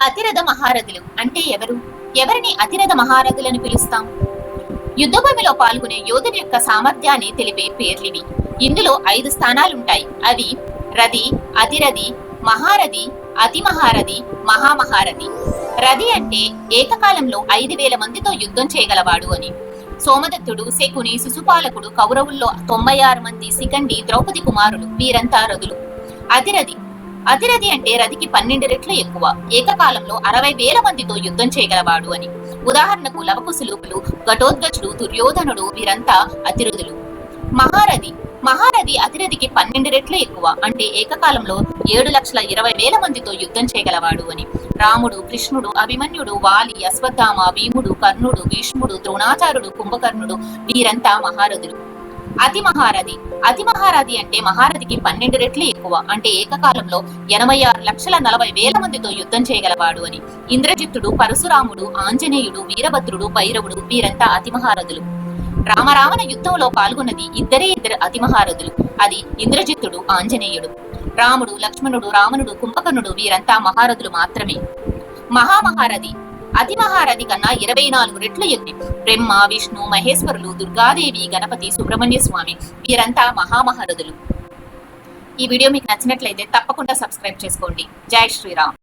అతిరథ మహారథులు అంటే ఎవరు? ఎవరిని అతిరథ మహారథులని పిలుస్తాం? యుద్ధభూమిలో పాల్గొనే యోధుల యొక్క సామర్థ్యాన్ని తెలిపే పేర్లివి. ఇందులో 5 స్థానాలుంటాయి. అవి రథి, అతిరథి, మహారథి, అతి మహారథి, మహామహారథి. రథి అంటే ఏకకాలంలో 5,000 మందితో యుద్ధం చేయగలవాడు అని. సోమదత్తుడు, శకుని, శిశుపాలకుడు, కౌరవుల్లో 96 మంది శిఖండి, ద్రౌపది కుమారులు వీరంతా రథులు. అతిరథి అతిరథి అంటే రథికి 12 రెట్లు ఎక్కువ. ఏకకాలంలో 60,000 మందితో యుద్ధం చేయగలవాడు అని. ఉదాహరణకు లవకుశులు, ఘటోత్కచుడు, దుర్యోధనుడు వీరంతా అతిరథులు. మహారథి మహారథి అతిరథికి 12 రెట్లు ఎక్కువ. అంటే ఏకకాలంలో 7,20,000 మందితో యుద్ధం చేయగలవాడు అని. రాముడు, కృష్ణుడు, అభిమన్యుడు, వాలి, అశ్వత్థామ, భీముడు, కర్ణుడు, భీష్ముడు, ద్రోణాచార్యుడు, కుంభకర్ణుడు వీరంతా మహారథులు. అతి మహారథి అంటే మహారథికి 12 రెట్లు ఎక్కువ. అంటే ఏకకాలంలో 86,40,000 మందితో యుద్ధం చేయగలవాడు అని. ఇంద్రజిత్తుడు, పరశురాముడు, ఆంజనేయుడు, వీరభద్రుడు, భైరవుడు వీరంతా అతి మహారథులు. రామరావణ యుద్ధంలో పాల్గొన్నది ఇద్దరు అతి మహారథులు. అది ఇంద్రజిత్తుడు, ఆంజనేయుడు. రాముడు, లక్ష్మణుడు, రావణుడు, కుంభకర్ణుడు వీరంతా మహారథులు మాత్రమే. మహామహారథి అతి మహారథి కన్నా 24 రెట్లు ఎక్కువ. బ్రహ్మ, విష్ణు, మహేశ్వరులు, దుర్గాదేవి, గణపతి, సుబ్రహ్మణ్య స్వామి వీరంతా మహామహారథులు. ఈ వీడియో మీకు నచ్చినట్లయితే తప్పకుండా సబ్స్క్రైబ్ చేసుకోండి. జై శ్రీరామ్.